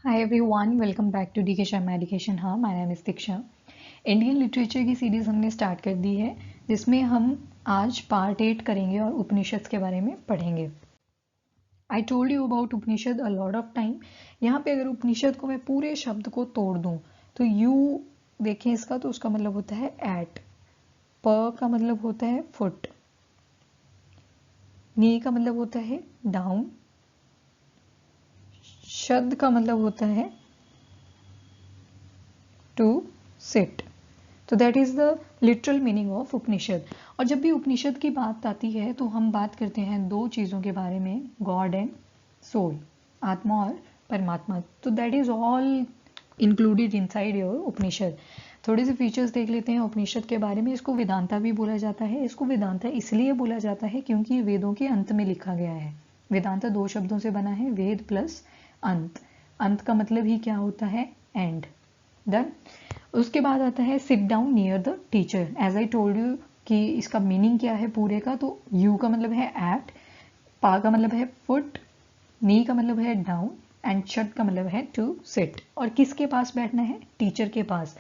Hi everyone, welcome back to DK Sharma Education Hub. My name is Diksha. Indian literature की series हमने start कर दी है जिसमें हम आज पार्ट 8 करेंगे और उपनिषद के बारे में पढ़ेंगे. आई told you about Upanishad a lot of time. यहाँ पे अगर उपनिषद को मैं पूरे शब्द को तोड़ दूं तो यू देखें इसका, तो उसका मतलब होता है एट, प का मतलब होता है फुट, नी का मतलब होता है डाउन, शब्द का मतलब होता है टू सिट. तो that is the literal meaning of Upanishad. और जब भी उपनिषद की बात आती है तो हम बात करते हैं दो चीज़ों के बारे में, गॉड एंड सोल, आत्मा और परमात्मा. तो that is all included inside your Upanishad. थोड़े से फीचर्स देख लेते हैं उपनिषद के बारे में. इसको वेदांता भी बोला जाता है. इसको वेदांता इसलिए बोला जाता है क्योंकि ये वेदों के अंत में लिखा गया है. वेदांता दो शब्दों से बना है, वेद प्लस अंत. अंत का मतलब ही क्या होता है? एंड. डन. उसके बाद आता है sit down near the teacher. As I told you कि इसका मीनिंग क्या है पूरे का. तो यू का मतलब है एट, पा का मतलब है फुट, नी का मतलब है डाउन एंड शट का मतलब है टू सिट. और किसके पास बैठना है? टीचर के पास.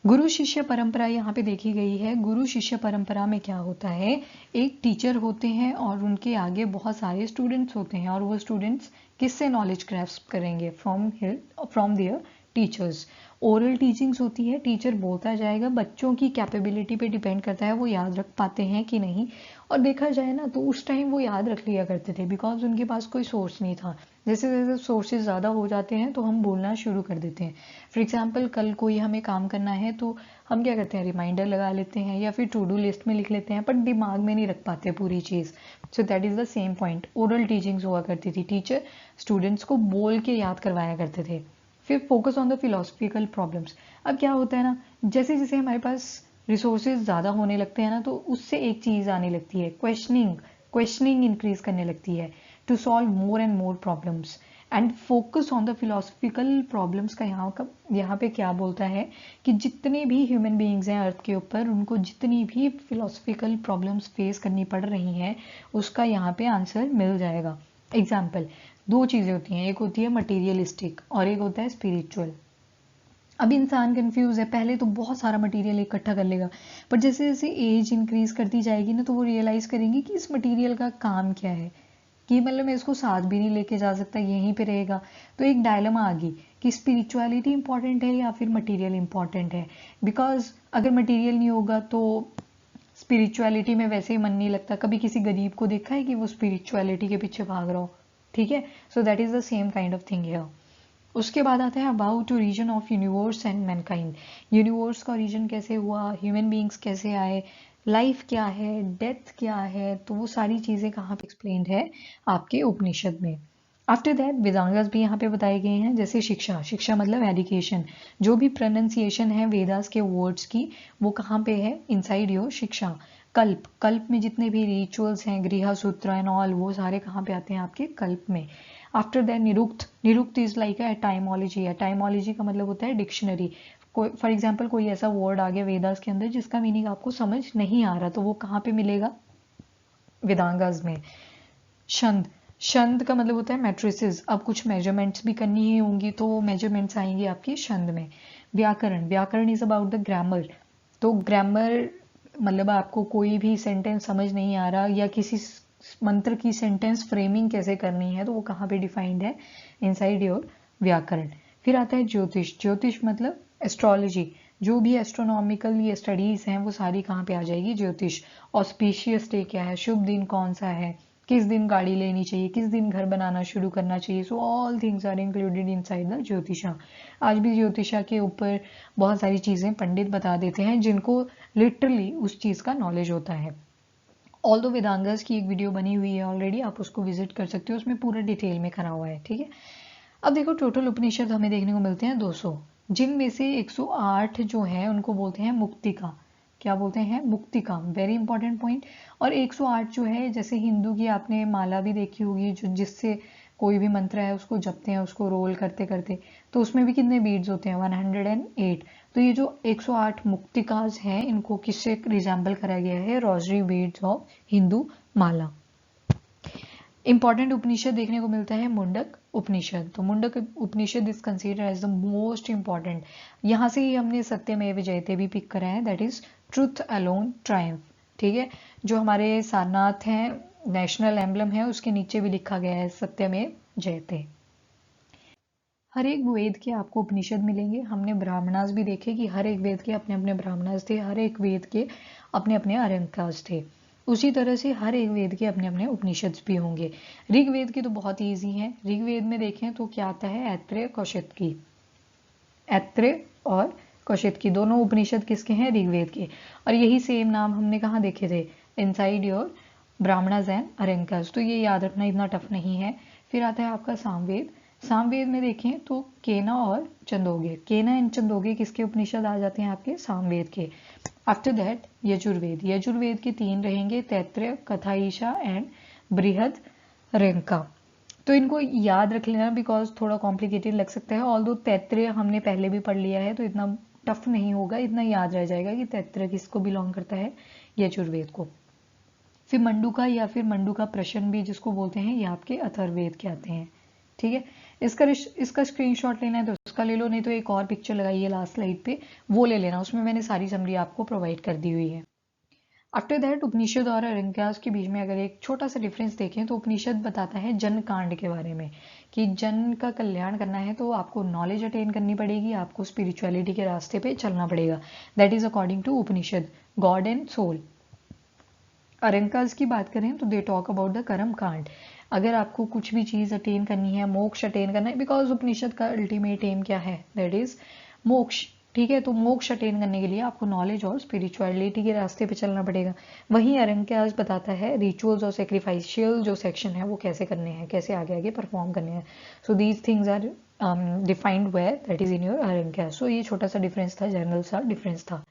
गुरु शिष्य परंपरा यहाँ पे देखी गई है. गुरु शिष्य परंपरा में क्या होता है, एक टीचर होते हैं और उनके आगे बहुत सारे स्टूडेंट्स होते हैं और वो स्टूडेंट्स किससे नॉलेज ग्रैस्प करेंगे? From there teachers. Oral teachings होती है, टीचर बोलता जाएगा, बच्चों की कैपेबिलिटी पे डिपेंड करता है वो याद रख पाते हैं कि नहीं. और देखा जाए ना तो उस टाइम वो याद रख लिया करते थे बिकॉज उनके पास कोई सोर्स नहीं था. जैसे जैसे सोर्सेज ज़्यादा हो जाते हैं तो हम बोलना शुरू कर देते हैं. फॉर एग्जाम्पल कल कोई हमें काम करना है तो हम क्या करते हैं, रिमाइंडर लगा लेते हैं या फिर टू डू लिस्ट में लिख लेते हैं, पर दिमाग में नहीं रख पाते पूरी चीज़. So that is the same point. Oral teachings हुआ करती थी, टीचर स्टूडेंट्स को बोल के याद करवाया करते थे. फिर focus on the philosophical problems. अब क्या होता है ना, जैसे जैसे हमारे पास रिसोर्सेज ज़्यादा होने लगते हैं ना तो उससे एक चीज़ आने लगती है, क्वेश्चनिंग. क्वेश्चनिंग इंक्रीज करने लगती है to solve more and more problems. And focus on the philosophical problems का यहाँ पे क्या बोलता है कि जितने भी ह्यूमन बीइंग्स हैं अर्थ के ऊपर, उनको जितनी भी फिलोसफिकल प्रॉब्लम्स फेस करनी पड़ रही हैं उसका यहाँ पे आंसर मिल जाएगा. एग्जाम्पल, दो चीज़ें होती हैं, एक होती है मटीरियलिस्टिक और एक होता है स्पिरिचुअल. अब इंसान कंफ्यूज है, पहले तो बहुत सारा मटेरियल इकट्ठा कर लेगा, पर जैसे जैसे एज इंक्रीज करती जाएगी ना तो वो रियलाइज करेंगे कि इस मटेरियल का काम क्या है, कि मतलब मैं इसको साथ भी नहीं लेके जा सकता, यहीं पे रहेगा. तो एक डायलमा आ गई कि स्पिरिचुअलिटी इंपॉर्टेंट है या फिर मटेरियल इंपॉर्टेंट है. बिकॉज अगर मटेरियल नहीं होगा तो स्पिरिचुअलिटी में वैसे ही मन नहीं लगता. कभी किसी गरीब को देखा है कि वो स्पिरिचुअलिटी के पीछे भाग रहा हो? ठीक है. So that is the same kind of thing here. उसके बाद आता है about origin of universe and Mankind. Universe का ओरिजिन कैसे हुआ, ह्यूमन बींग्स कैसे आए, लाइफ क्या है, डेथ क्या है, तो वो सारी चीज़ें कहाँ पे एक्सप्लेन्ड है आपके उपनिषद में. आफ्टर दैट वेदांगास भी यहाँ पे बताए गए हैं. जैसे शिक्षा, शिक्षा मतलब एजुकेशन. जो भी प्रोनाउंसिएशन है वेदास के वर्ड्स की वो कहाँ पे है? इनसाइड योर शिक्षा. कल्प, कल्प में जितने भी रिचुअल्स हैं, गृह सूत्र एंड ऑल, वो सारे कहाँ पे आते हैं? आपके कल्प में. After that Nirukta. Nirukta is like a etymology. है टाइमोलॉजी का मतलब होता है डिक्शनरी. कोई फॉर एग्जाम्पल कोई ऐसा वर्ड आ गया वेदास के अंदर जिसका मीनिंग आपको समझ नहीं आ रहा, तो वो कहाँ पे मिलेगा? वेदांगास में. छंद, छंद का मतलब होता है मैट्रिसेस. अब कुछ मेजरमेंट्स भी करनी ही होंगी तो मेजरमेंट्स आएंगे आपके छंद में. व्याकरण, व्याकरण इज अबाउट द ग्रामर. तो ग्रामर मतलब आपको कोई भी सेंटेंस समझ नहीं आ रहा या किसी मंत्र की सेंटेंस फ्रेमिंग कैसे करनी है तो वो कहाँ पे डिफाइंड है? इनसाइड योर व्याकरण. फिर आता है ज्योतिष. ज्योतिष मतलब एस्ट्रोलॉजी. जो भी एस्ट्रोनॉमिकल ये स्टडीज हैं वो सारी कहाँ पे आ जाएगी? ज्योतिष. ऑस्पिशियस डे क्या है, शुभ दिन कौन सा है, किस दिन गाड़ी लेनी चाहिए, किस दिन घर बनाना शुरू करना चाहिए. So all things are included inside the Jyotisha. आज भी ज्योतिषा के ऊपर बहुत सारी चीज़ें पंडित बता देते हैं जिनको लिटरली उस चीज़ का नॉलेज होता है. ऑल दो वेदांगास की एक वीडियो बनी हुई है ऑलरेडी, आप उसको विजिट कर सकते हो, उसमें पूरा डिटेल में करा हुआ है. ठीक है. अब देखो टोटल उपनिषद हमें देखने को मिलते हैं 200, जिनमें से 108 जो है उनको बोलते हैं मुक्तिका. क्या बोलते हैं? मुक्तिका. Very important point. और 108 जो है, जैसे हिंदू की आपने माला भी देखी होगी जो जिससे कोई भी मंत्र है उसको जपते हैं, उसको रोल करते करते, तो उसमें भी कितने बीड्स होते हैं? 108. तो ये जो 108 मुक्तिकाज हैं इनको किससे रिजेंबल करा गया है? Rosary beads of Hindu mala. Important Upanishad देखने को मिलता है मुंडक उपनिषद। तो Mundaka Upanishad is consider as the most important. यहाँ से ही हमने सत्यमेव जयते भी पिक करा है, that is truth alone Triumph. ठीक है, जो हमारे सारनाथ हैं, नेशनल एम्बलम है, उसके नीचे भी लिखा गया है सत्यमेव जयते। हर एक वेद के आपको उपनिषद मिलेंगे। हमने ब्राह्मणास भी देखे कि हर एक वेद के अपने अपने ब्राह्मणास थे, हर एक वेद के अपने अपने अरंकास थे। उसी तरह से हर एक वेद के अपने अपने उपनिषद भी होंगे। ऋग्वेद के तो बहुत ईजी हैं। ऋग्वेद में देखें तो क्या आता है, ऐत्रेय कौशिकी। ऐत्रेय और कौशिकी दोनों उपनिषद किसके हैं, ऋग्वेद के। और यही सेम नाम हमने कहाँ देखे थे, इनसाइड योर ब्राह्मणास एंड अरंकास। तो ये याद रखना इतना टफ नहीं है। फिर आता है आपका सामवेद। सामवेद में देखें तो केना और चंदोगे, केना एंड चंदोगे किसके उपनिषद आ जाते हैं, आपके सामवेद के। After that Yajurveda. यजुर्वेद के 3 रहेंगे, तैत्तरीय, कथाईशा एंड बृहद रंका। तो इनको याद रख लेना बिकॉज थोड़ा कॉम्प्लिकेटेड लग सकता है। ऑल्दो तैत्तरीय हमने पहले भी पढ़ लिया है तो इतना टफ नहीं होगा, इतना याद रह जाएगा कि तैत्तरीय किसको बिलोंग करता है, यजुर्वेद को। फिर मंडूका या फिर मंडूका प्रश्न भी जिसको बोलते हैं, ये आपके अथर्ववेद के आते हैं। ठीक है, इसका स्क्रीनशॉट लेना है तो उसका ले लो, नहीं तो एक और पिक्चर लगाई है लास्ट स्लाइड पे, वो ले लेना, उसमें मैंने सारी समरी आपको प्रोवाइड कर दी हुई है। आफ्टर दैट उपनिषद और अरंक्यास के बीच में अगर एक छोटा सा डिफरेंस देखें तो उपनिषद बताता है जन कांड के बारे में, कि जन का कल्याण करना है तो आपको नॉलेज अटेन करनी पड़ेगी, आपको स्पिरिचुअलिटी के रास्ते पे चलना पड़ेगा। That is according to Upanishad, God and soul. Aranyakas की बात करें तो दे टॉक अबाउट द कर्म कांड। अगर आपको कुछ भी चीज अटेन करनी है, मोक्ष अटेन करना है, बिकॉज उपनिषद का अल्टीमेट एम क्या है, दैट इज मोक्ष। ठीक है, तो मोक्ष अटेन करने के लिए आपको नॉलेज और स्पिरिचुअलिटी के रास्ते पे चलना पड़ेगा। वहीं अरंक्यास बताता है रिचुअल्स और सेक्रीफाइशियल जो सेक्शन है वो कैसे करने हैं, कैसे आगे आगे परफॉर्म करने हैं। So these things are defined where, that is in your Aranyakas. सो ये छोटा सा डिफरेंस था, जनरल सा डिफरेंस था।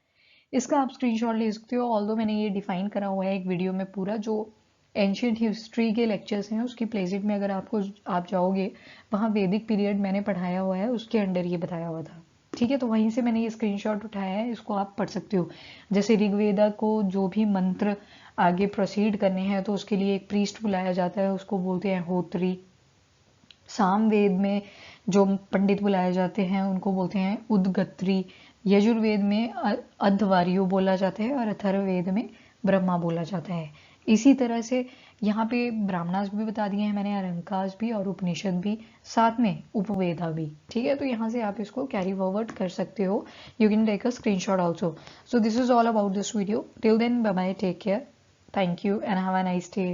इसका आप स्क्रीनशॉट ले सकते हो। ऑल्दो मैंने ये डिफाइन करा हुआ है एक वीडियो में पूरा, जो एंशियंट हिस्ट्री के लेक्चर्स हैं उसकी प्लेलिस्ट में अगर आप जाओगे, वहाँ वैदिक पीरियड मैंने पढ़ाया हुआ है, उसके अंडर ये बताया हुआ था। ठीक है, तो वहीं से मैंने ये स्क्रीनशॉट उठाया है, इसको आप पढ़ सकते हो। जैसे ऋग्वेदा को जो भी मंत्र आगे प्रोसीड करने हैं तो उसके लिए एक प्रीस्ट बुलाया जाता है, उसको बोलते हैं होत्री। सामवेद में जो पंडित बुलाए जाते हैं उनको बोलते हैं उद्गत्री। यजुर्वेद में अध्वर्यु बोला जाता है और अथर्ववेद में ब्रह्मा बोला जाता है। इसी तरह से यहाँ पे ब्राह्मणास भी बता दिए हैं मैंने, अरंकास भी और उपनिषद भी, साथ में उपवेदा भी। ठीक है, तो यहाँ से आप इसको कैरी फॉरवर्ड कर सकते हो। You can take a screenshot also. So this is all about this video. Till then bye bye, take care, thank you and have a nice day.